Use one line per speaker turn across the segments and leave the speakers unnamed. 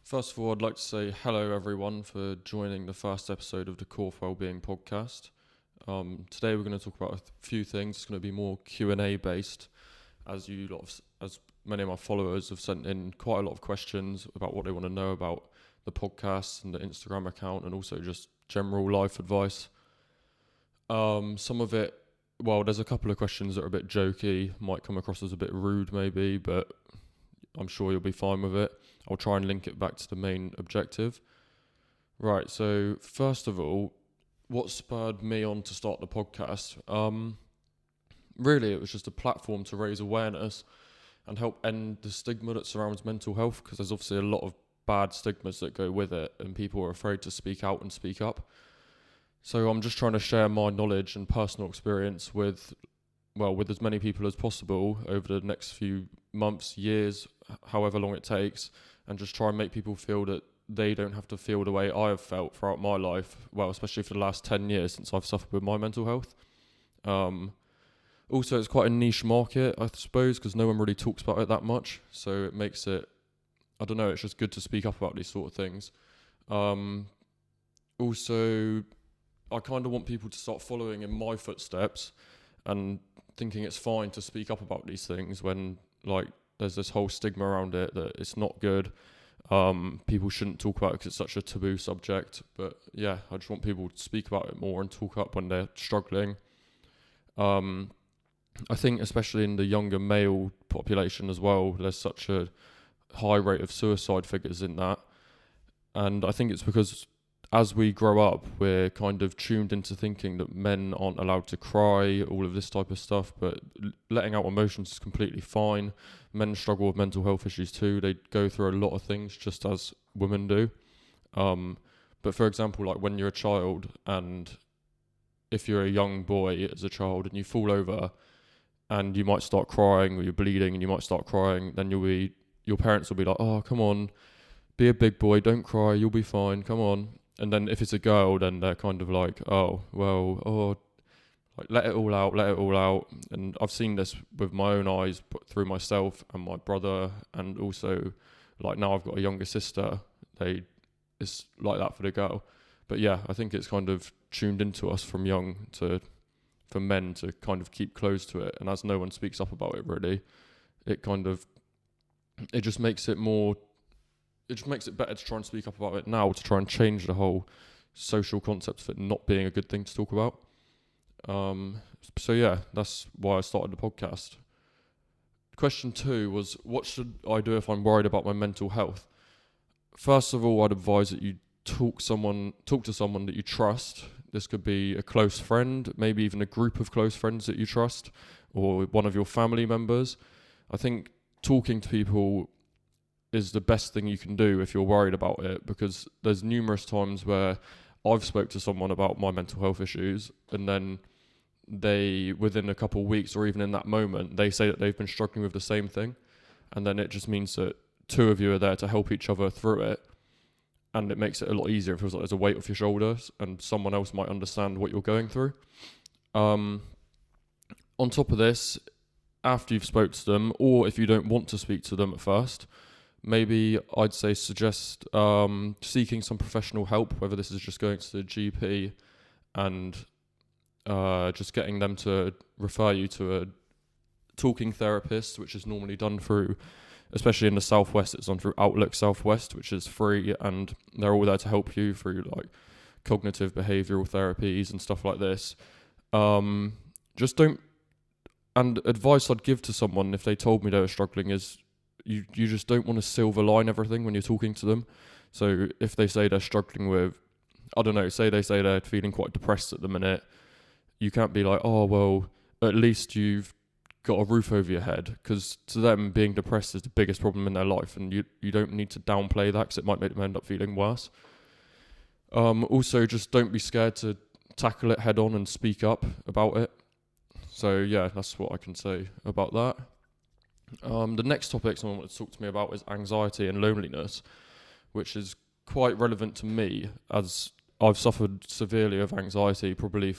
First of all, I'd like to say hello everyone for joining the first episode of the Korf Wellbeing podcast. Today we're going to talk about a few things. It's going to be more Q&A based, as many of my followers have sent in quite a lot of questions about what they want to know about the podcast and the Instagram account, and also just general life advice. Some of it, there's a couple of questions that are a bit jokey, might come across as a bit rude maybe, but I'm sure you'll be fine with it. I'll try and link it back to the main objective. Right, so first of all, what spurred me on to start the podcast? Really, it was just a platform to raise awareness and help end the stigma that surrounds mental health, because there's obviously a lot of bad stigmas that go with it, and people are afraid to speak out and speak up. So I'm just trying to share my knowledge and personal experience with as many people as possible over the next few months, years, however long it takes, and just try and make people feel that they don't have to feel the way I have felt throughout my life, especially for the last 10 years since I've suffered with my mental health. Also, it's quite a niche market, I suppose, because no one really talks about it that much, so it makes it, it's just good to speak up about these sort of things. Also, I kind of want people to start following in my footsteps and thinking it's fine to speak up about these things when, there's this whole stigma around it that it's not good. People shouldn't talk about it because it's such a taboo subject. But yeah, I just want people to speak about it more and talk up when they're struggling. I think especially in the younger male population as well, there's such a high rate of suicide figures in that. And I think it's because as we grow up, we're kind of tuned into thinking that men aren't allowed to cry, all of this type of stuff, but letting out emotions is completely fine. Men struggle with mental health issues too. They go through a lot of things just as women do. But for example, when you're a child, and if you're a young boy as a child and you fall over and you might start crying, or you're bleeding and you might start crying, then your parents will be like, oh, come on, be a big boy, don't cry, you'll be fine, come on. And then if it's a girl, then they're kind of like, let it all out. And I've seen this with my own eyes, but through myself and my brother, and also now I've got a younger sister. It's like that for the girl. But yeah, I think it's kind of tuned into us from young for men to kind of keep close to it. And as no one speaks up about it really, it just makes it more. It just makes it better to try and speak up about it now, to try and change the whole social concept of it not being a good thing to talk about. So yeah, that's why I started the podcast. Question 2 was, what should I do if I'm worried about my mental health? First of all, I'd advise that you talk to someone that you trust. This could be a close friend, maybe even a group of close friends that you trust, or one of your family members. I think talking to people is the best thing you can do if you're worried about it, because there's numerous times where I've spoke to someone about my mental health issues, and then they, within a couple of weeks or even in that moment, they say that they've been struggling with the same thing, and then it just means that two of you are there to help each other through it, and it makes it a lot easier. It feels like there's a weight off your shoulders and someone else might understand what you're going through. On top of this, after you've spoke to them, or if you don't want to speak to them at first, maybe I'd suggest seeking some professional help, whether this is just going to the GP and just getting them to refer you to a talking therapist, which is normally done through, especially in the Southwest, it's done through Outlook Southwest, which is free, and they're all there to help you through cognitive behavioural therapies and stuff like this. And advice I'd give to someone if they told me they were struggling is, you just don't want to silver line everything when you're talking to them. So if they say they're struggling with, say they're feeling quite depressed at the minute, you can't be like, oh, well, at least you've got a roof over your head, because to them, being depressed is the biggest problem in their life, and you don't need to downplay that, because it might make them end up feeling worse. Also, just don't be scared to tackle it head on and speak up about it. So yeah, that's what I can say about that. The next topic someone wanted to talk to me about is anxiety and loneliness, which is quite relevant to me, as I've suffered severely of anxiety probably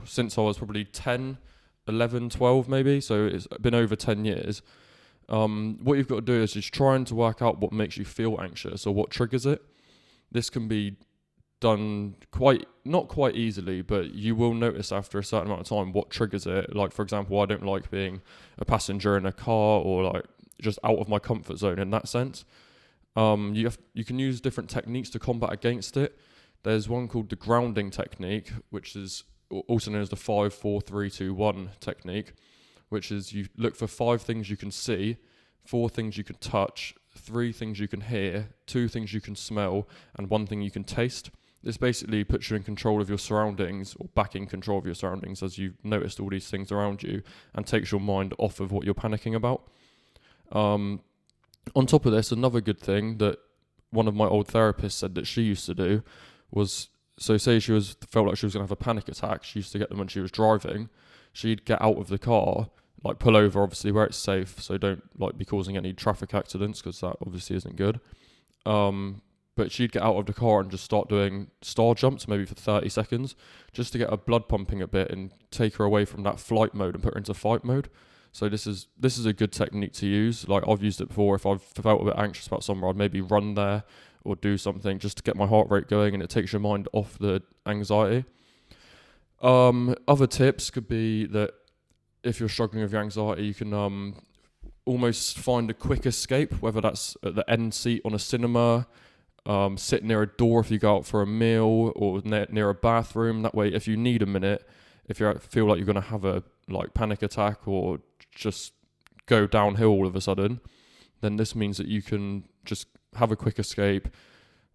since I was probably 10, 11, 12 maybe, so it's been over 10 years. What you've got to do is just trying to work out what makes you feel anxious or what triggers it. This can be done not quite easily, but you will notice after a certain amount of time what triggers it. Like, for example, I don't like being a passenger in a car, or like just out of my comfort zone in that sense. You can use different techniques to combat against it. There's one called the grounding technique, which is also known as the 5, 4, 3, 2, 1 technique, which is you look for 5 things you can see, 4 things you can touch, 3 things you can hear, 2 things you can smell, and 1 thing you can taste. This basically puts you in control of your surroundings, or back in control of your surroundings as you've noticed all these things around you, and takes your mind off of what you're panicking about. On top of this, another good thing that one of my old therapists said that she used to do was, so say she felt like she was going to have a panic attack, she used to get them when she was driving. She'd get out of the car, like pull over obviously where it's safe, so don't like be causing any traffic accidents, because that obviously isn't good. But she'd get out of the car and just start doing star jumps, maybe for 30 seconds, just to get her blood pumping a bit and take her away from that flight mode and put her into fight mode. So this is a good technique to use. Like, I've used it before. If I've felt a bit anxious about somewhere, I'd maybe run there or do something just to get my heart rate going, and it takes your mind off the anxiety. Other tips could be that if you're struggling with your anxiety, you can almost find a quick escape, whether that's at the end seat on a cinema, sit near a door if you go out for a meal, or near a bathroom. That way, if you need a minute, if you feel like you're going to have a panic attack or just go downhill all of a sudden, then this means that you can just have a quick escape,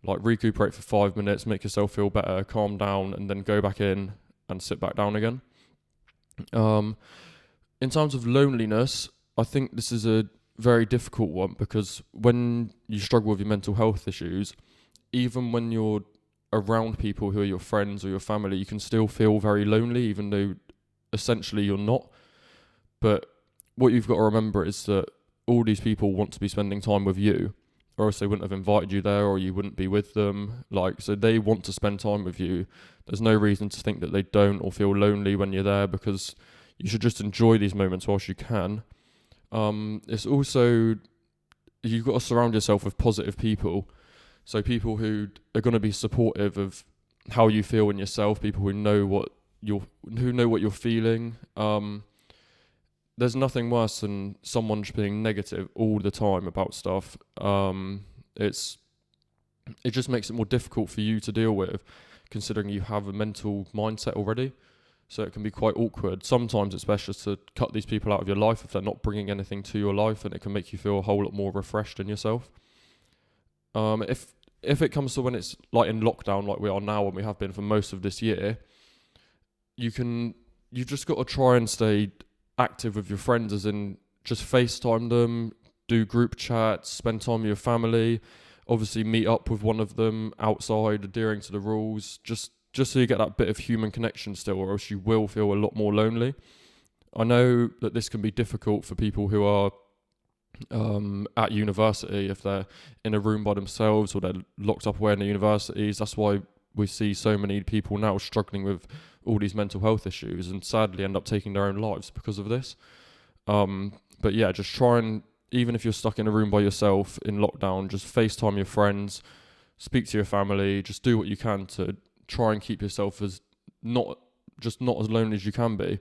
like recuperate for 5 minutes, make yourself feel better, calm down, and then go back in and sit back down again. In terms of loneliness, I think this is a very difficult one, because when you struggle with your mental health issues, even when you're around people who are your friends or your family, you can still feel very lonely, even though essentially you're not. But what you've got to remember is that all these people want to be spending time with you, or else they wouldn't have invited you there, or you wouldn't be with them. So they want to spend time with you. There's no reason to think that they don't, or feel lonely when you're there, because you should just enjoy these moments whilst you can. It's also, you've got to surround yourself with positive people. So people who are going to be supportive of how you feel in yourself, people who know what you're feeling. There's nothing worse than someone just being negative all the time about stuff. It just makes it more difficult for you to deal with, considering you have a mental mindset already. So it can be quite awkward. Sometimes it's best just to cut these people out of your life if they're not bringing anything to your life, and it can make you feel a whole lot more refreshed in yourself. If it comes to when it's like in lockdown, like we are now and we have been for most of this year, you've just got to try and stay active with your friends, as in just FaceTime them, do group chats, spend time with your family, obviously meet up with one of them outside, adhering to the rules, just so you get that bit of human connection still, or else you will feel a lot more lonely. I know that this can be difficult for people who are at university, if they're in a room by themselves or they're locked up away in the universities. That's why we see so many people now struggling with all these mental health issues, and sadly end up taking their own lives because of this. But yeah, just try and, even if you're stuck in a room by yourself in lockdown, just FaceTime your friends, speak to your family, just do what you can to try and keep yourself as not as lonely as you can be.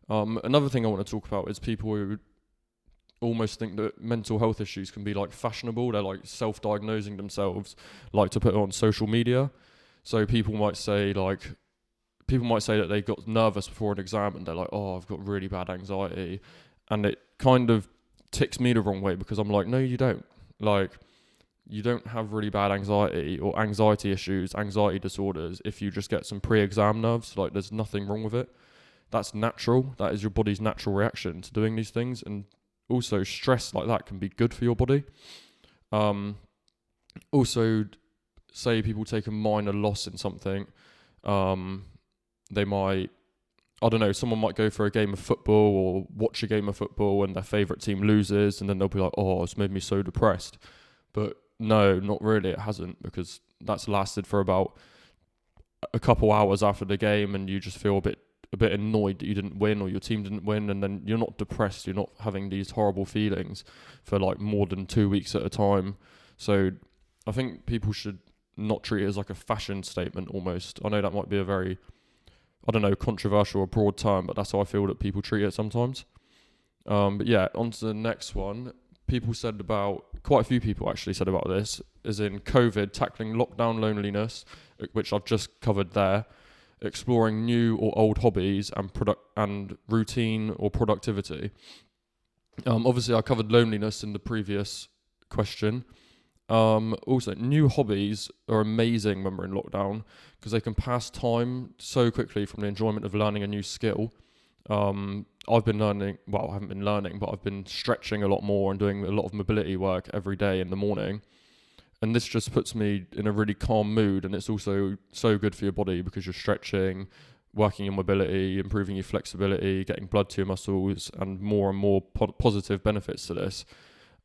Another thing I want to talk about is people who almost think that mental health issues can be like fashionable. They're like self-diagnosing themselves, like to put it on social media. So people might say that they got nervous before an exam and they're like, oh, I've got really bad anxiety. And it kind of ticks me the wrong way, because I'm like, no, you don't. Like, you don't have really bad anxiety or anxiety issues, anxiety disorders, if you just get some pre-exam nerves. Like, there's nothing wrong with it. That's natural. That is your body's natural reaction to doing these things. And also, stress like that can be good for your body. Also, say people take a minor loss in something, they might, I don't know, someone might go for a game of football or watch a game of football and their favourite team loses, and then they'll be like, oh, it's made me so depressed. But no, not really, it hasn't, because that's lasted for about a couple hours after the game, and you just feel a bit a bit annoyed that you didn't win or your team didn't win, and then you're not depressed, you're not having these horrible feelings for like more than 2 weeks at a time. So I think people should not treat it as like a fashion statement almost. I know that might be a very, I don't know, controversial or broad term, but that's how I feel that people treat it sometimes. But yeah, on to the next one. Quite a few people actually said about this, is in COVID, tackling lockdown loneliness, which I've just covered there, exploring new or old hobbies and routine or productivity. Obviously I covered loneliness in the previous question. Also, new hobbies are amazing when we're in lockdown because they can pass time so quickly from the enjoyment of learning a new skill. I've been learning, well, I haven't been learning, but I've been stretching a lot more and doing a lot of mobility work every day in the morning. And this just puts me in a really calm mood, and it's also so good for your body because you're stretching, working your mobility, improving your flexibility, getting blood to your muscles, and more positive benefits to this.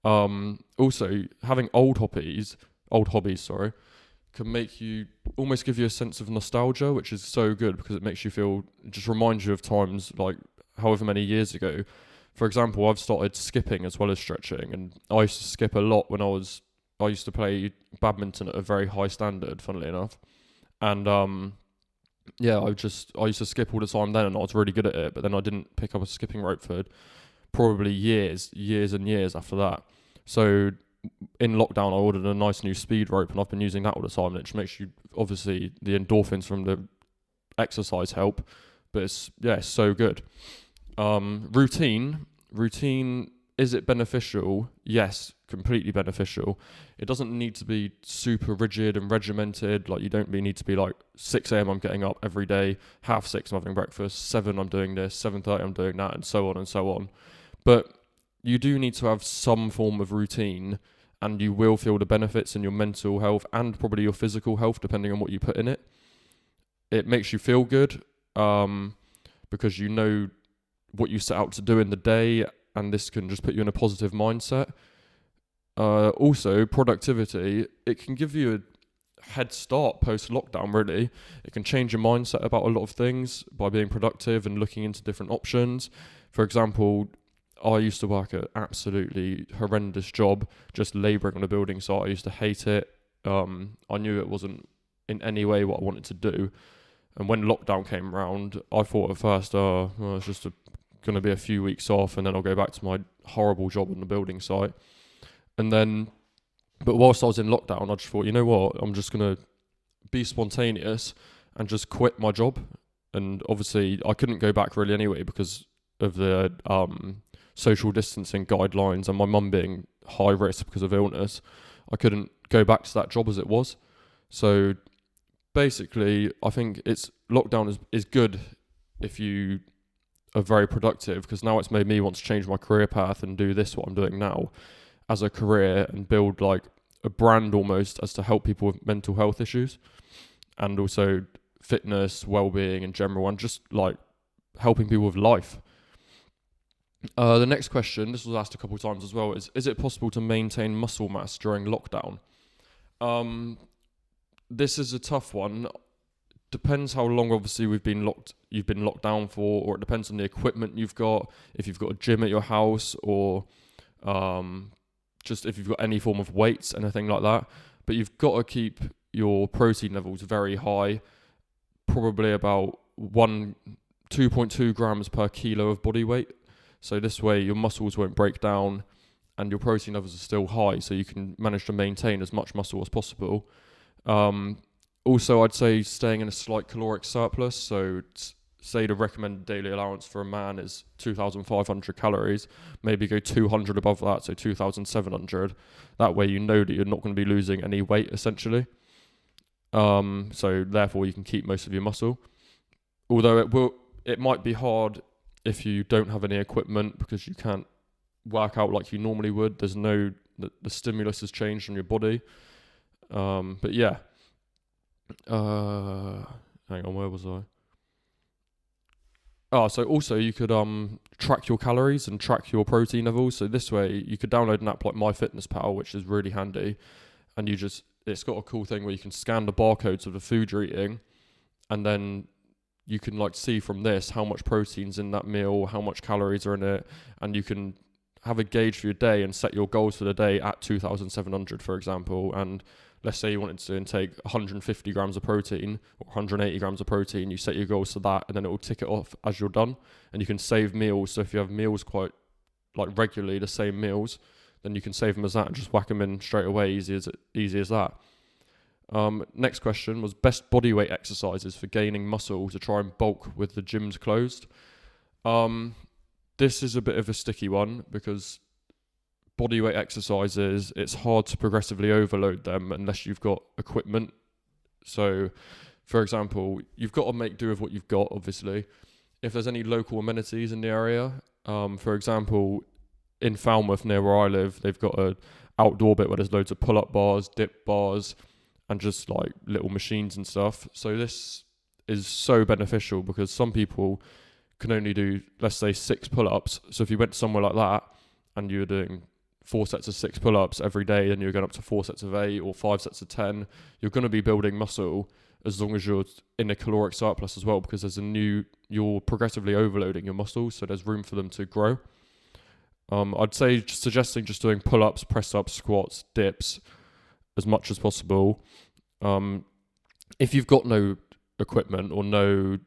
Also, having old hobbies, can make you almost give you a sense of nostalgia, which is so good because it makes you feel, it just reminds you of times like however many years ago. For example, I've started skipping as well as stretching, and I used to skip a lot when I used to play badminton at a very high standard, funnily enough. And yeah, I used to skip all the time then, and I was really good at it, but then I didn't pick up a skipping rope for probably years and years after that. So in lockdown, I ordered a nice new speed rope, and I've been using that all the time. And it just makes you, obviously, the endorphins from the exercise help, but it's so good. Routine, is it beneficial? Yes, completely beneficial. It doesn't need to be super rigid and regimented. Like, you don't really need to be like 6 a.m. I'm getting up every day, 6:30 I'm having breakfast, 7 I'm doing this, 7:30 I'm doing that, and so on and so on. But you do need to have some form of routine, and you will feel the benefits in your mental health and probably your physical health, depending on what you put in it. It makes you feel good because you know what you set out to do in the day, and this can just put you in a positive mindset. Also, productivity, it can give you a head start post-lockdown, really. It can change your mindset about a lot of things by being productive and looking into different options. For example, I used to work an absolutely horrendous job, just labouring on a building site. I used to hate it. I knew it wasn't in any way what I wanted to do. And when lockdown came around, I thought at first, well, it's just going to be a few weeks off, and then I'll go back to my horrible job on the building site. But whilst I was in lockdown, I just thought, you know what, I'm just going to be spontaneous and just quit my job. And obviously, I couldn't go back really anyway because of the social distancing guidelines and my mum being high risk because of illness. I couldn't go back to that job as it was. So basically, I think lockdown is good if you are very productive, because now it's made me want to change my career path and do what I'm doing now as a career and build like a brand almost as to help people with mental health issues and also fitness, well-being in general, and just like helping people with life. The next question, this was asked a couple of times as well, is it possible to maintain muscle mass during lockdown? This is a tough one. Depends how long obviously you've been locked down for, or it depends on the equipment you've got, if you've got a gym at your house, or just if you've got any form of weights, anything like that. But you've got to keep your protein levels very high, probably about 2.2 grams per kilo of body weight. So this way your muscles won't break down and your protein levels are still high, so you can manage to maintain as much muscle as possible. Also, I'd say staying in a slight caloric surplus. So say the recommended daily allowance for a man is 2,500 calories. Maybe go 200 above that, so 2,700. That way you know that you're not going to be losing any weight, essentially. So therefore you can keep most of your muscle. Although it might be hard if you don't have any equipment because you can't work out like you normally would. There's the stimulus has changed on your body. But yeah. Hang on, where was I? So also you could track your calories and track your protein levels. So this way you could download an app like MyFitnessPal, which is really handy. And it's got a cool thing where you can scan the barcodes of the food you're eating, and then you can like see from this how much protein's in that meal, how much calories are in it, and you can have a gauge for your day and set your goals for the day at 2,700, for example. And let's say you wanted to intake 150 grams of protein or 180 grams of protein, you set your goals to that, and then it will tick it off as you're done. And you can save meals. So if you have meals quite like regularly, the same meals, then you can save them as that and just whack them in straight away, easy as that. Next question was best bodyweight exercises for gaining muscle to try and bulk with the gyms closed. This is a bit of a sticky one because bodyweight exercises, it's hard to progressively overload them unless you've got equipment. So, for example, you've got to make do with what you've got, obviously. If there's any local amenities in the area, for example, in Falmouth, near where I live, they've got an outdoor bit where there's loads of pull-up bars, dip bars, and just like little machines and stuff. So this is so beneficial because some people can only do, let's say, 6 pull-ups. So if you went somewhere like that and you were doing 4 sets of 6 pull-ups every day, then you're going up to 4 sets of 8 or 5 sets of 10, you're going to be building muscle as long as you're in a caloric surplus as well, because you're progressively overloading your muscles, so there's room for them to grow. I'd say suggesting just doing pull-ups, press-ups, squats, dips as much as possible. If you've got no equipment or no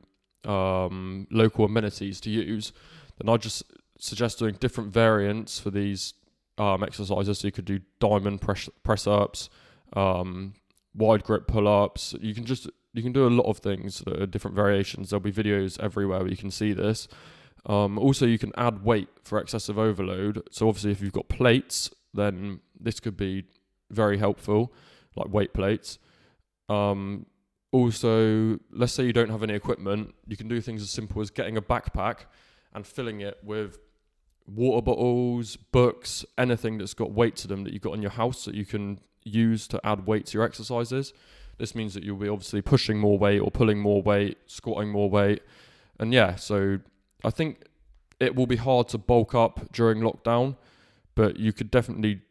local amenities to use, then I'd just suggest doing different variants for these exercises. So you could do diamond press-ups, wide grip pull-ups. You can do a lot of things that are different variations. There'll be videos everywhere where you can see this. Also, you can add weight for excessive overload. So obviously, if you've got plates, then this could be very helpful, like weight plates. Also, let's say you don't have any equipment, you can do things as simple as getting a backpack and filling it with water bottles, books, anything that's got weight to them that you've got in your house that you can use to add weight to your exercises. This means that you'll be obviously pushing more weight or pulling more weight, squatting more weight. And yeah, so I think it will be hard to bulk up during lockdown, but you could definitely,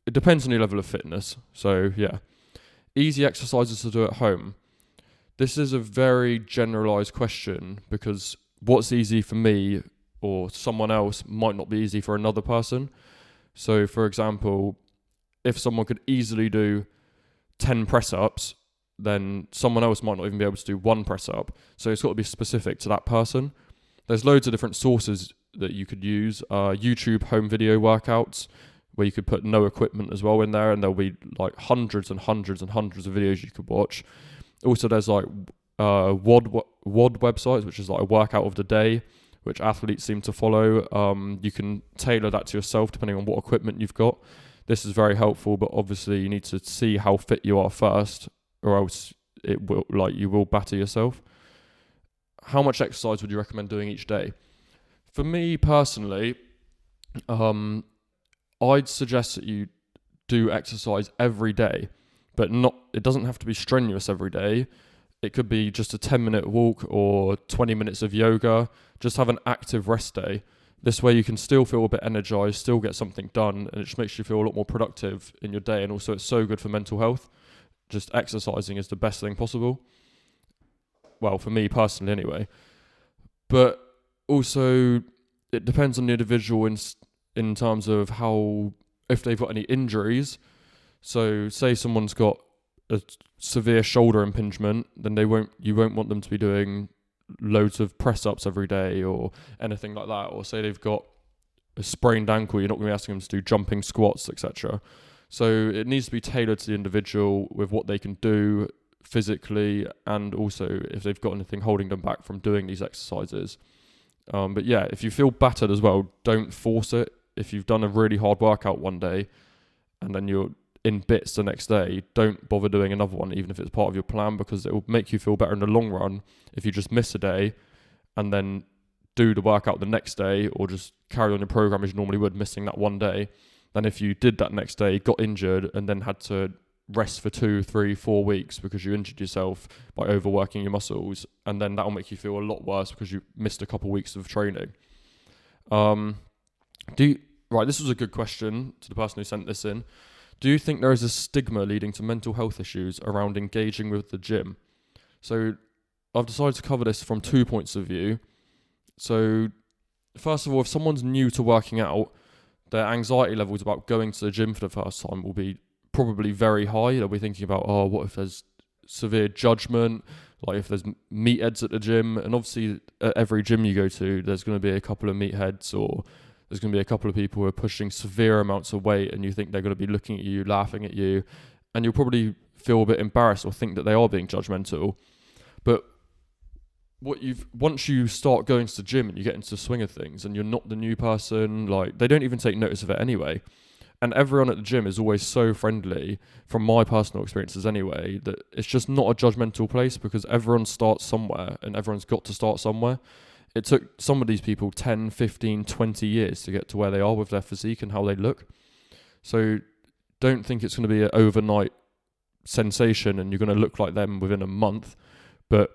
it depends on your level of fitness. So yeah, easy exercises to do at home. This is a very generalized question because what's easy for me or someone else might not be easy for another person. So for example, if someone could easily do 10 press-ups, then someone else might not even be able to do 1 press-up. So it's got to be specific to that person. There's loads of different sources that you could use. YouTube home video workouts, where you could put no equipment as well in there, and there'll be like hundreds and hundreds and hundreds of videos you could watch. Also, there's like WOD websites, which is like a workout of the day, which athletes seem to follow. You can tailor that to yourself depending on what equipment you've got. This is very helpful, but obviously you need to see how fit you are first, or else you will batter yourself. How much exercise would you recommend doing each day? For me personally, I'd suggest that you do exercise every day, but it doesn't have to be strenuous every day. It could be just a 10-minute walk or 20 minutes of yoga. Just have an active rest day. This way you can still feel a bit energized, still get something done, and it just makes you feel a lot more productive in your day. And also it's so good for mental health. Just exercising is the best thing possible. Well, for me personally anyway. But also it depends on the individual in terms of if they've got any injuries. So say someone's got a severe shoulder impingement, then you won't want them to be doing loads of press-ups every day or anything like that. Or say they've got a sprained ankle, you're not going to be asking them to do jumping squats, etc. So it needs to be tailored to the individual with what they can do physically, and also if they've got anything holding them back from doing these exercises. But yeah, if you feel battered as well, don't force it. If you've done a really hard workout one day and then you're in bits the next day, don't bother doing another one, even if it's part of your plan, because it will make you feel better in the long run if you just miss a day and then do the workout the next day, or just carry on your program as you normally would, missing that one day, than if you did that next day, got injured, and then had to rest for 2, 3, 4 weeks because you injured yourself by overworking your muscles, and then that'll make you feel a lot worse because you missed a couple of weeks of training. This was a good question to the person who sent this in. Do you think there is a stigma leading to mental health issues around engaging with the gym? So I've decided to cover this from 2 points of view. So, first of all, if someone's new to working out, their anxiety levels about going to the gym for the first time will be probably very high. They'll be thinking about, oh, what if there's severe judgment, like if there's meatheads at the gym. And obviously at every gym you go to, there's going to be a couple of meatheads, or there's going to be a couple of people who are pushing severe amounts of weight, and you think they're going to be looking at you, laughing at you, and you'll probably feel a bit embarrassed or think that they are being judgmental. But once you start going to the gym and you get into the swing of things and you're not the new person, like, they don't even take notice of it anyway. And everyone at the gym is always so friendly, from my personal experiences anyway, that it's just not a judgmental place, because everyone starts somewhere and everyone's got to start somewhere. It took some of these people 10, 15, 20 years to get to where they are with their physique and how they look. So don't think it's going to be an overnight sensation and you're going to look like them within a month. But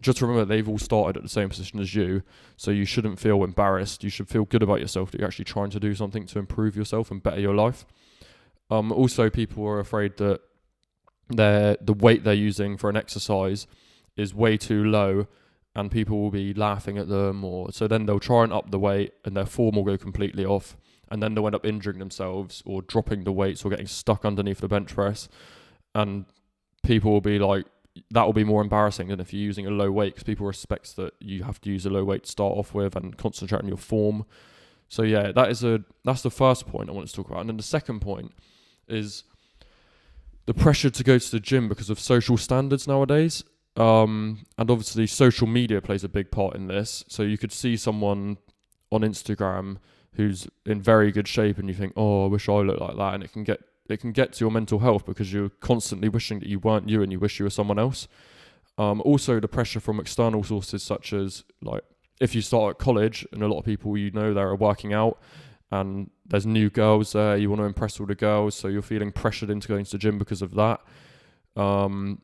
just remember, they've all started at the same position as you, so you shouldn't feel embarrassed. You should feel good about yourself, that you're actually trying to do something to improve yourself and better your life. Also, people are afraid that the weight they're using for an exercise is way too low, and people will be laughing at them, or so then they'll try and up the weight, and their form will go completely off, and then they'll end up injuring themselves or dropping the weights or getting stuck underneath the bench press, and people will be like, that will be more embarrassing than if you're using a low weight, because people respect that you have to use a low weight to start off with and concentrate on your form. So yeah, that's the first point I want to talk about. And then the second point is the pressure to go to the gym because of social standards nowadays. And obviously social media plays a big part in this. So you could see someone on Instagram who's in very good shape and you think, oh, I wish I looked like that. And it can get to your mental health because you're constantly wishing that you weren't you and you wish you were someone else. Also, the pressure from external sources, such as, like, if you start at college and a lot of people you know there are working out and there's new girls there, you want to impress all the girls, so you're feeling pressured into going to the gym because of that.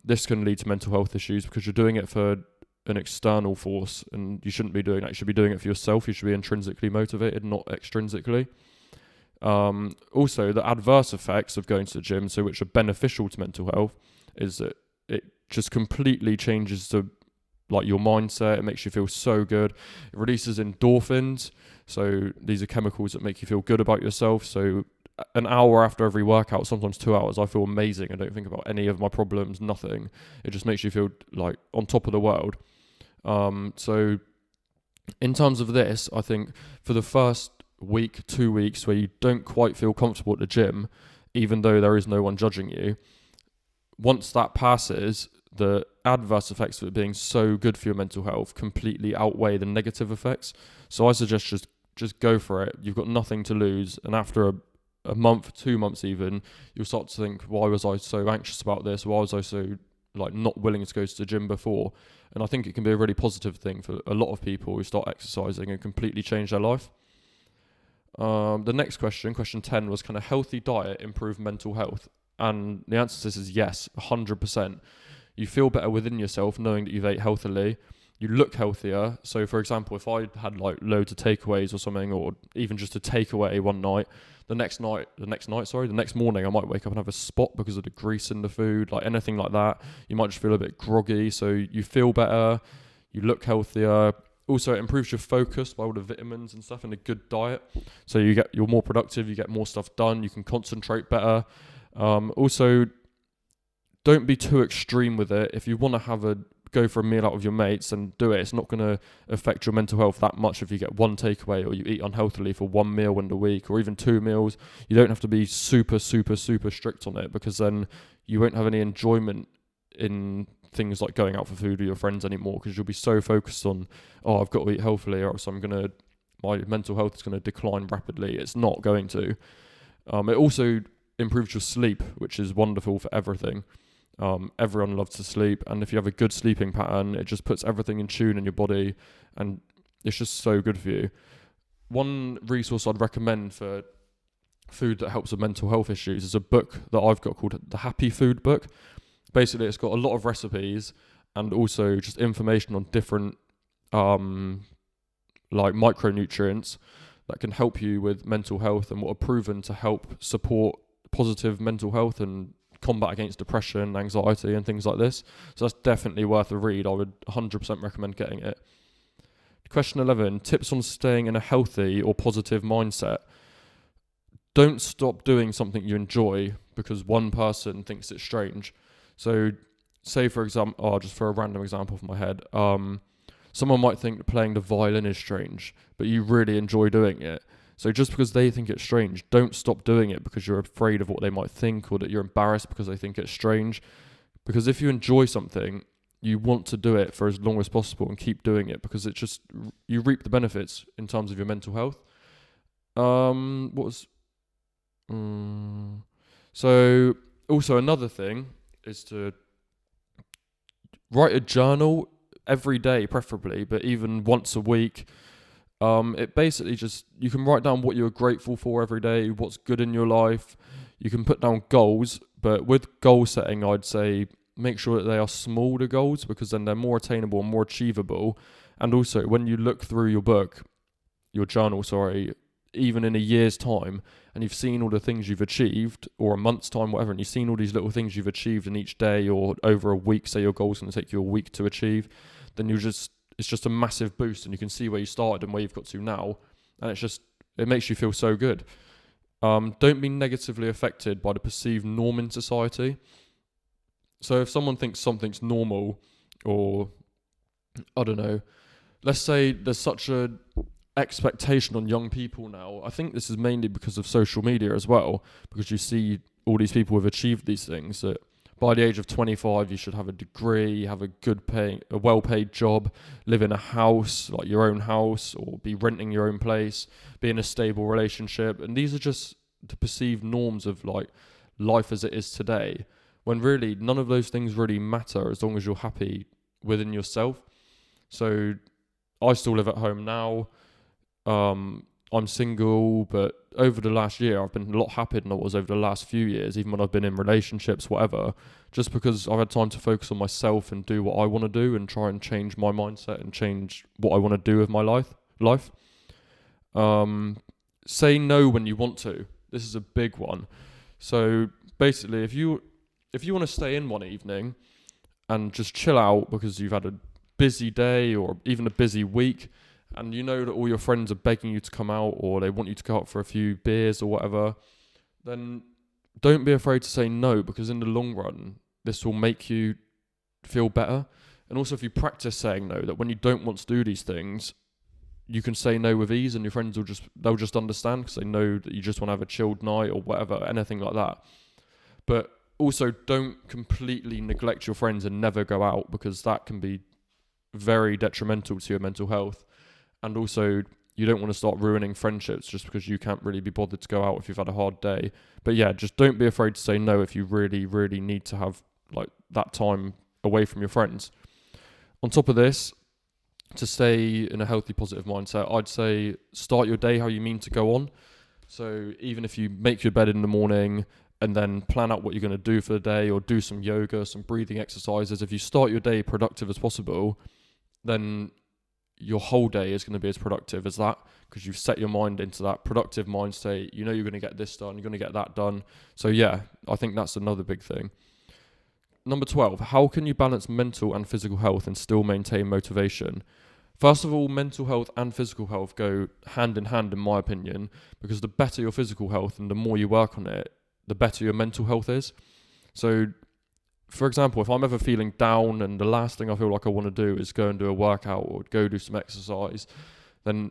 This can lead to mental health issues because you're doing it for an external force, and you shouldn't be doing that. You should be doing it for yourself. You should be intrinsically motivated, not extrinsically. Also, the adverse effects of going to the gym, so which are beneficial to mental health, is that it just completely changes your mindset. It makes you feel so good. It releases endorphins, so these are chemicals that make you feel good about yourself. So an hour after every workout, sometimes 2 hours, I feel amazing. I don't think about any of my problems, nothing. It just makes you feel like on top of the world. So in terms of this, I think for the first week, 2 weeks, where you don't quite feel comfortable at the gym, even though there is no one judging you, once that passes, the adverse effects of it being so good for your mental health completely outweigh the negative effects. So I suggest just go for it. You've got nothing to lose, and after a month, 2 months even, you'll start to think, why was I so anxious about this? Why was I so not willing to go to the gym before? And I think it can be a really positive thing for a lot of people who start exercising and completely change their life. The next question 10, was, can a healthy diet improve mental health? And the answer to this is yes, 100%. You feel better within yourself knowing that you've ate healthily. You look healthier. So for example, if I had loads of takeaways or something, or even just a takeaway one night, the next morning I might wake up and have a spot because of the grease in the food, anything like that. You might just feel a bit groggy. So you feel better, you look healthier. Also, it improves your focus by all the vitamins and stuff in a good diet. So you're more productive, you get more stuff done, you can concentrate better. Also, don't be too extreme with it. If you want to go for a meal out with your mates, and do it. It's not going to affect your mental health that much if you get one takeaway or you eat unhealthily for one meal in the week, or even 2 meals. You don't have to be super, super, super strict on it, because then you won't have any enjoyment in things like going out for food with your friends anymore, because you'll be so focused on, oh, I've got to eat healthily or else my mental health is going to decline rapidly. It's not going to. It also improves your sleep, which is wonderful for everything. Everyone loves to sleep, and if you have a good sleeping pattern, it just puts everything in tune in your body, and it's just so good for you. One resource I'd recommend for food that helps with mental health issues is a book that I've got called the Happy Food Book. Basically, it's got a lot of recipes and also just information on different micronutrients that can help you with mental health and what are proven to help support positive mental health and combat against depression, anxiety, and things like this. So that's definitely worth a read. I would 100% recommend getting it. Question 11, tips on staying in a healthy or positive mindset. Don't stop doing something you enjoy because one person thinks it's strange. So say, for example, just for a random example from my head, someone might think playing the violin is strange, but you really enjoy doing it. So just because they think it's strange, don't stop doing it because you're afraid of what they might think, or that you're embarrassed because they think it's strange. Because if you enjoy something, you want to do it for as long as possible and keep doing it, because it's just, you reap the benefits in terms of your mental health. So also another thing is to write a journal every day, preferably, but even once a week. It basically just, you can write down what you're grateful for every day, what's good in your life. You can put down goals, but with goal setting, I'd say make sure that they are smaller goals, because then they're more attainable and more achievable. And also, when you look through your journal, even in a year's time, and you've seen all the things you've achieved, or a month's time, whatever, and you've seen all these little things you've achieved in each day, or over a week, say your goal's going to take you a week to achieve, then it's just a massive boost, and you can see where you started and where you've got to now, and it makes you feel so good. Don't be negatively affected by the perceived norm in society. So if someone thinks something's normal, or I don't know, let's say there's such a expectation on young people now. I think this is mainly because of social media as well, because you see all these people who have achieved these things, that by the age of 25 you should have a degree, have a well-paid job, live in a house, like your own house, or be renting your own place, be in a stable relationship. And these are just the perceived norms of like life as it is today, when really none of those things really matter as long as you're happy within yourself. So I still live at home now. I'm single, but over the last year I've been a lot happier than I was over the last few years, even when I've been in relationships, whatever, just because I've had time to focus on myself and do what I want to do, and try and change my mindset and change what I want to do with my life. Say no when you want to. This is a big one. So basically, if you want to stay in one evening and just chill out because you've had a busy day or even a busy week, and you know that all your friends are begging you to come out, or they want you to go out for a few beers or whatever, then don't be afraid to say no, because in the long run, this will make you feel better. And also, if you practice saying no, that when you don't want to do these things, you can say no with ease, and your friends they'll just understand, because they know that you just want to have a chilled night or whatever, anything like that. But also, don't completely neglect your friends and never go out, because that can be very detrimental to your mental health. And also, you don't want to start ruining friendships just because you can't really be bothered to go out if you've had a hard day. But yeah, just don't be afraid to say no if you really, really need to have like that time away from your friends. On top of this, to stay in a healthy, positive mindset, I'd say start your day how you mean to go on. So even if you make your bed in the morning and then plan out what you're going to do for the day, or do some yoga, some breathing exercises, if you start your day productive as possible, then your whole day is going to be as productive as that, because you've set your mind into that productive mind state. You know you're going to get this done, you're going to get that done. So yeah, I think that's another big thing. Number 12, how can you balance mental and physical health and still maintain motivation? First of all, mental health and physical health go hand in hand, in my opinion, because the better your physical health and the more you work on it, the better your mental health is. So for example, if I'm ever feeling down and the last thing I feel like I want to do is go and do a workout or go do some exercise, then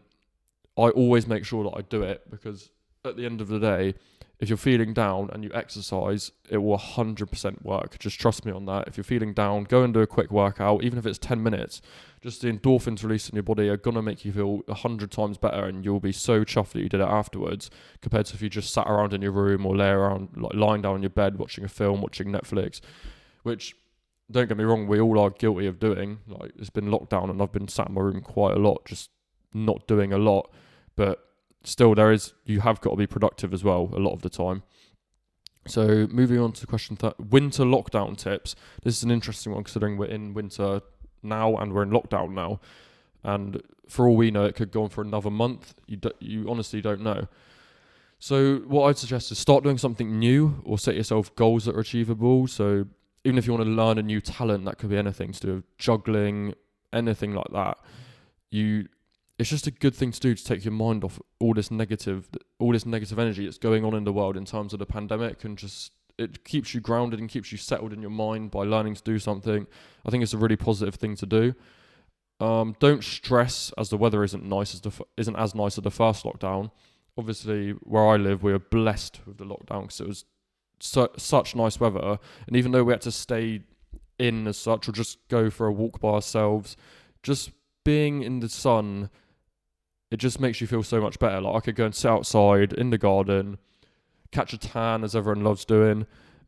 I always make sure that I do it, because at the end of the day, if you're feeling down and you exercise, it will 100% work. Just trust me on that. If you're feeling down, go and do a quick workout, even if it's 10 minutes. Just the endorphins released in your body are going to make you feel 100 times better, and you'll be so chuffed that you did it afterwards, compared to if you just sat around in your room or lay around, like lying down on your bed, watching a film, watching Netflix, which, don't get me wrong, we all are guilty of doing. Like, it's been lockdown and I've been sat in my room quite a lot, just not doing a lot. But still, you have got to be productive as well a lot of the time. So moving on to question winter lockdown tips. This is an interesting one, considering we're in winter now and we're in lockdown now. And for all we know, it could go on for another month. You honestly don't know. So what I'd suggest is start doing something new or set yourself goals that are achievable. So even if you want to learn a new talent, that could be anything to do with juggling, anything like that. It's just a good thing to do to take your mind off all this negative energy that's going on in the world in terms of the pandemic, and just it keeps you grounded and keeps you settled in your mind by learning to do something. I think it's a really positive thing to do. Don't stress as the weather isn't as nice as the first lockdown. Obviously, where I live, we were blessed with the lockdown because it was such nice weather, and even though we had to stay in as such or just go for a walk by ourselves, just being in the sun, it just makes you feel so much better. Like I could go and sit outside in the garden, catch a tan as everyone loves doing,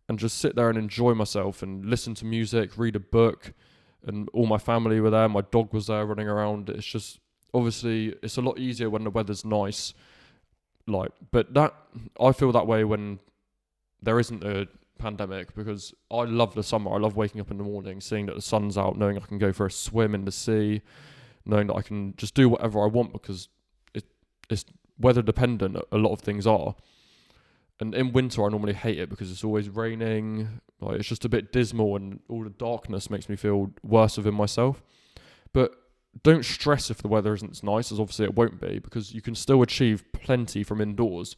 and just sit there and enjoy myself and listen to music, read a book, and all my family were there. My dog was there running around. It's just, obviously, it's a lot easier when the weather's nice. But that, I feel that way when there isn't a pandemic, because I love the summer. I love waking up in the morning, seeing that the sun's out, knowing I can go for a swim in the sea, knowing that I can just do whatever I want because it's weather dependent. A lot of things are. And in winter, I normally hate it because it's always raining. Like, it's just a bit dismal, and all the darkness makes me feel worse within myself. But don't stress if the weather isn't as nice, as obviously it won't be, because you can still achieve plenty from indoors.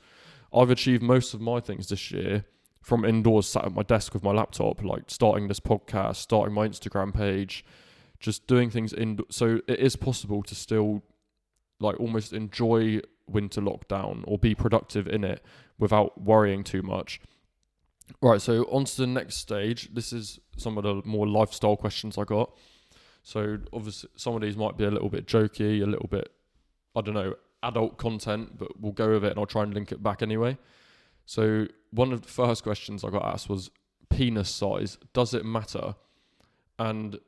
I've achieved most of my things this year from indoors, sat at my desk with my laptop, like starting this podcast, starting my Instagram page, just doing things so it is possible to still like almost enjoy winter lockdown or be productive in it without worrying too much. Right, so on to the next stage. This is some of the more lifestyle questions I got. So obviously some of these might be a little bit jokey, a little bit, I don't know, adult content, but we'll go with it and I'll try and link it back anyway. So one of the first questions I got asked was penis size. Does it matter? And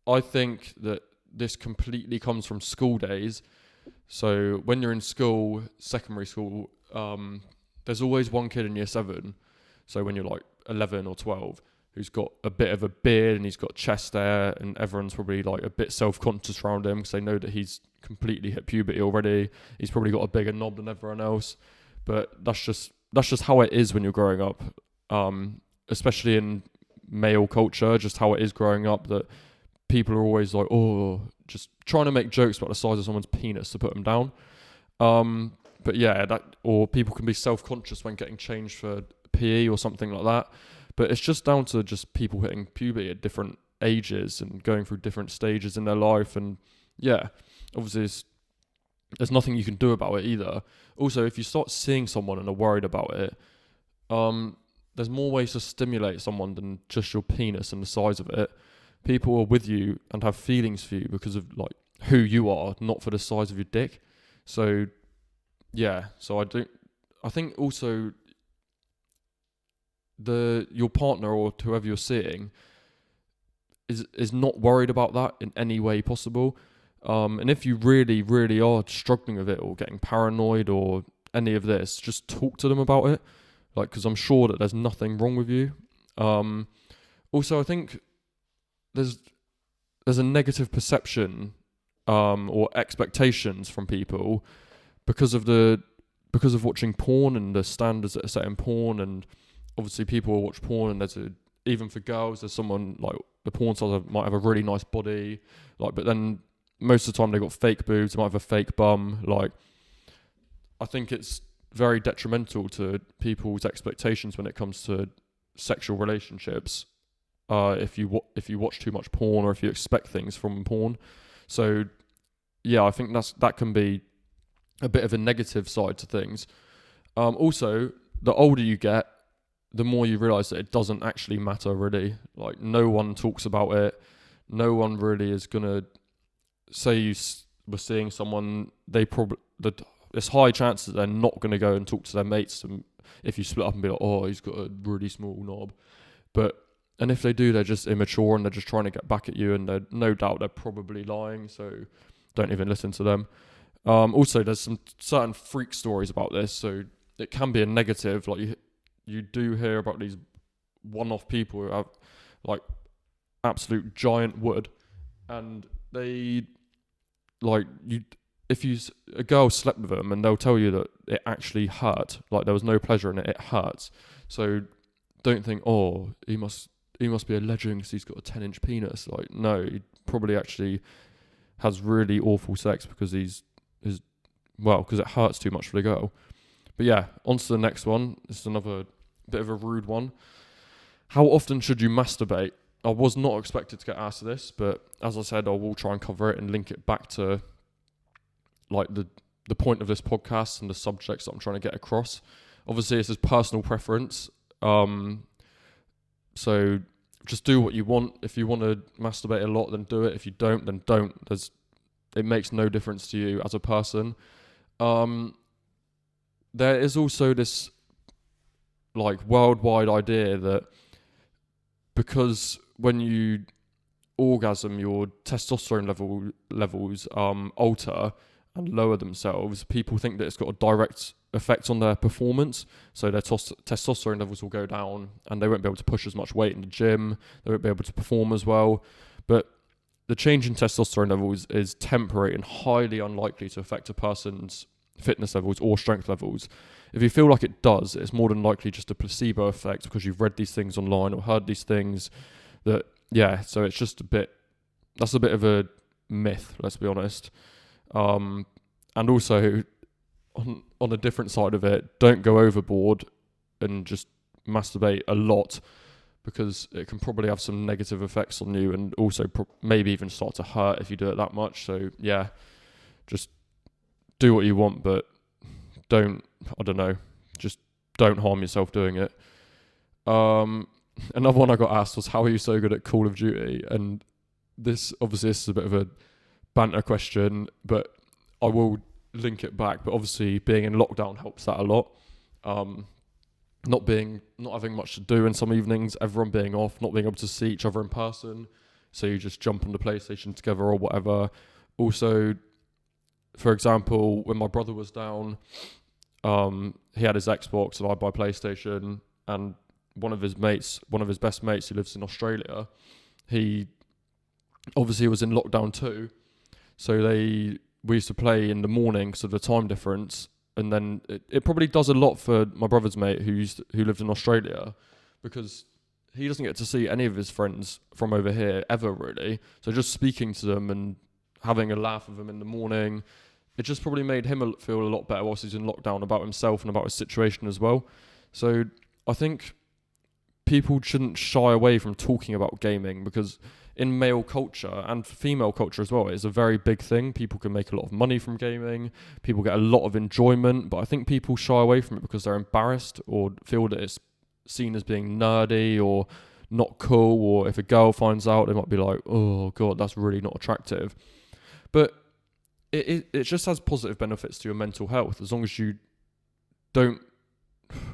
I think that this completely comes from school days. So when you're in school, secondary school, there's always one kid in year 7. So when you're like 11 or 12, who's got a bit of a beard and he's got chest hair, and everyone's probably like a bit self-conscious around him because they know that he's completely hit puberty already. He's probably got a bigger knob than everyone else. But that's just how it is when you're growing up, especially in male culture, just how it is growing up, that people are always like, oh, just trying to make jokes about the size of someone's penis to put them down. But yeah, or people can be self-conscious when getting changed for PE or something like that. But it's just down to just people hitting puberty at different ages and going through different stages in their life. And yeah, obviously there's nothing you can do about it either. Also, if you start seeing someone and are worried about it, there's more ways to stimulate someone than just your penis and the size of it. People are with you and have feelings for you because of like who you are, not for the size of your dick. So yeah, I think also your partner or whoever you're seeing is not worried about that in any way possible. And if you really, really are struggling with it or getting paranoid or any of this, just talk to them about it. Like, because I'm sure that there's nothing wrong with you. Also, I think there's a negative perception or expectations from people because of watching porn and the standards that are set in porn. And obviously people will watch porn, and even for girls, there's someone like the porn star might have a really nice body, like, but then most of the time they got fake boobs, they might have a fake bum. Like, I think it's very detrimental to people's expectations when it comes to sexual relationships. If you watch too much porn, or if you expect things from porn. So yeah, I think that can be a bit of a negative side to things. Also, the older you get, the more you realise that it doesn't actually matter really. Like, no one talks about it. No one really is gonna say you were seeing someone. There's high chances that they're not gonna go and talk to their mates, and if you split up and be like, oh, he's got a really small knob. And if they do, they're just immature and they're just trying to get back at you, and no doubt they're probably lying, so don't even listen to them. Also, there's some certain freak stories about this, so it can be a negative. Like, you do hear about these one-off people who have like absolute giant wood, and they like a girl slept with them and they'll tell you that it actually hurt, like there was no pleasure in it, it hurts. So don't think, oh, he must be a legend because he's got a 10-inch penis. Like, no, he probably actually has really awful sex because because it hurts too much for the girl. But yeah, on to the next one. This is another bit of a rude one. How often should you masturbate? I was not expected to get asked this, but as I said, I will try and cover it and link it back to like the point of this podcast and the subjects that I'm trying to get across. Obviously, this is personal preference. So just do what you want. If you want to masturbate a lot, then do it. If you don't, then don't. It makes no difference to you as a person. There is also this like worldwide idea that because when you orgasm, your testosterone levels alter and lower themselves, people think that it's got a direct effect on their performance. So their testosterone levels will go down and they won't be able to push as much weight in the gym. They won't be able to perform as well. But the change in testosterone levels is temporary and highly unlikely to affect a person's fitness levels or strength levels. If you feel like it does, it's more than likely just a placebo effect because you've read these things online or heard these things that, yeah, so it's just that's a bit of a myth, let's be honest. And also, on a different side of it, don't go overboard and just masturbate a lot because it can probably have some negative effects on you and also maybe even start to hurt if you do it that much. So yeah, just do what you want, but just don't harm yourself doing it. Another one I got asked was, how are you so good at Call of Duty? And this is a bit of a banter question, but I will link it back. But obviously being in lockdown helps that a lot. Not having much to do in some evenings, everyone being off, not being able to see each other in person. So you just jump on the PlayStation together or whatever. Also, for example, when my brother was down, he had his Xbox and I had my PlayStation, and one of his best mates who lives in Australia, he obviously was in lockdown too. So we used to play in the morning because of the time difference. And then it probably does a lot for my brother's mate who lived in Australia, because he doesn't get to see any of his friends from over here ever, really. So just speaking to them and having a laugh with them in the morning, it just probably made him feel a lot better whilst he's in lockdown about himself and about his situation as well. So I think people shouldn't shy away from talking about gaming, because in male culture and female culture as well, it's a very big thing. People can make a lot of money from gaming. People get a lot of enjoyment, but I think people shy away from it because they're embarrassed or feel that it's seen as being nerdy or not cool, or if a girl finds out, they might be like, oh God, that's really not attractive. But it just has positive benefits to your mental health as long as you don't,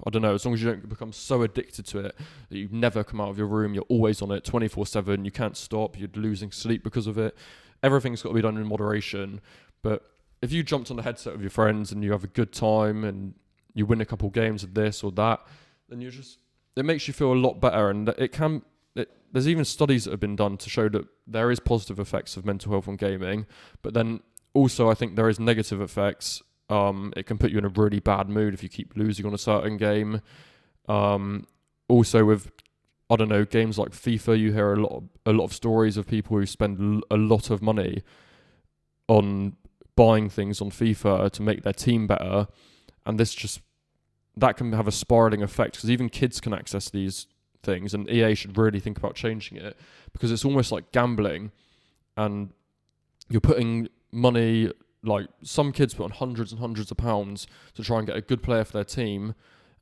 as long as you don't become so addicted to it that you never come out of your room, you're always on it 24/7, you can't stop, you're losing sleep because of it. Everything's got to be done in moderation. But if you jumped on the headset with your friends and you have a good time and you win a couple games of this or that, then it makes you feel a lot better. And there's even studies that have been done to show that there is positive effects of mental health on gaming, but then also I think there is negative effects. It can put you in a really bad mood if you keep losing on a certain game. Also with, games like FIFA, you hear a lot of stories of people who spend a lot of money on buying things on FIFA to make their team better. And that can have a spiraling effect, because even kids can access these things, and EA should really think about changing it, because it's almost like gambling, and you're putting money. Like, some kids put on hundreds and hundreds of pounds to try and get a good player for their team,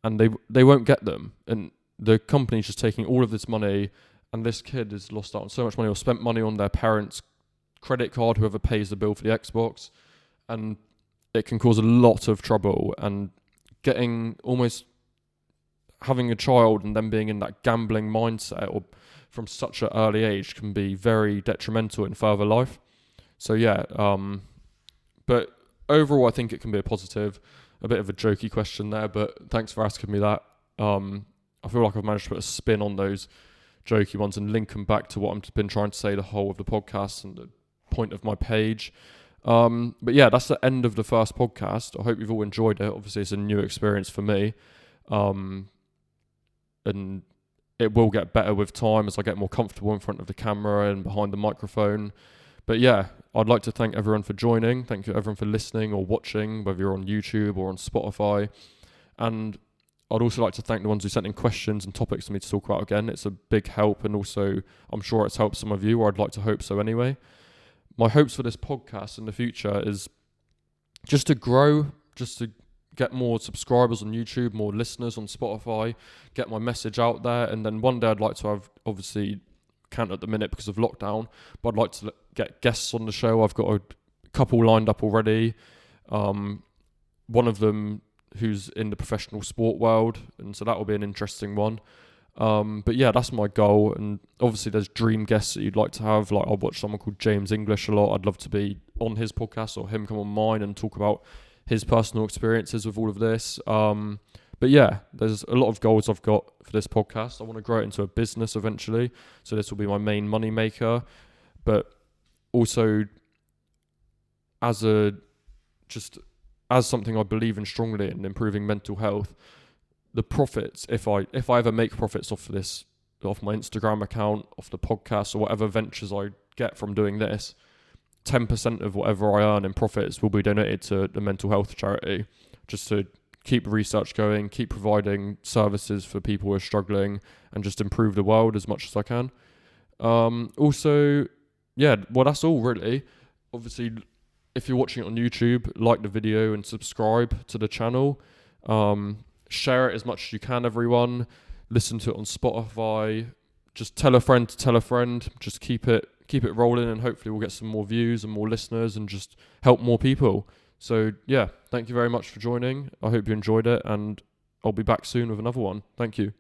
and they won't get them. And the company's just taking all of this money, and this kid has lost out on so much money or spent money on their parents' credit card, whoever pays the bill for the Xbox, and it can cause a lot of trouble. And having a child and then being in that gambling mindset or from such an early age can be very detrimental in further life. So yeah, but overall, I think it can be a positive. A bit of a jokey question there, but thanks for asking me that. I feel like I've managed to put a spin on those jokey ones and link them back to what I've been trying to say the whole of the podcast and the point of my page. But yeah, that's the end of the first podcast. I hope you've all enjoyed it. Obviously, it's a new experience for me. And it will get better with time as I get more comfortable in front of the camera and behind the microphone. But yeah, I'd like to thank everyone for joining. Thank you everyone for listening or watching, whether you're on YouTube or on Spotify. And I'd also like to thank the ones who sent in questions and topics for me to talk about again. It's a big help, and also I'm sure it's helped some of you, or I'd like to hope so anyway. My hopes for this podcast in the future is just to grow, just to get more subscribers on YouTube, more listeners on Spotify, get my message out there. And then one day I'd like to have, obviously can't at the minute because of lockdown, but I'd like to get guests on the show. I've got a couple lined up already. One of them who's in the professional sport world, and so that will be an interesting one. But yeah, that's my goal. And obviously there's dream guests that you'd like to have. Like, I watch someone called James English a lot. I'd love to be on his podcast or him come on mine and talk about his personal experiences with all of this. But yeah, there's a lot of goals I've got for this podcast. I want to grow it into a business eventually, so this will be my main money maker. But also as something I believe in strongly in, improving mental health, the profits, if I ever make profits off this, off my Instagram account, off the podcast, or whatever ventures I get from doing this, 10% of whatever I earn in profits will be donated to the mental health charity, just to keep research going, keep providing services for people who are struggling, and just improve the world as much as I can. Also, yeah, well, that's all really. Obviously, if you're watching it on YouTube, like the video and subscribe to the channel. Share it as much as you can, everyone. Listen to it on Spotify. Just tell a friend to tell a friend. Just keep it rolling, and hopefully we'll get some more views and more listeners and just help more people. So yeah, thank you very much for joining. I hope you enjoyed it, and I'll be back soon with another one. Thank you.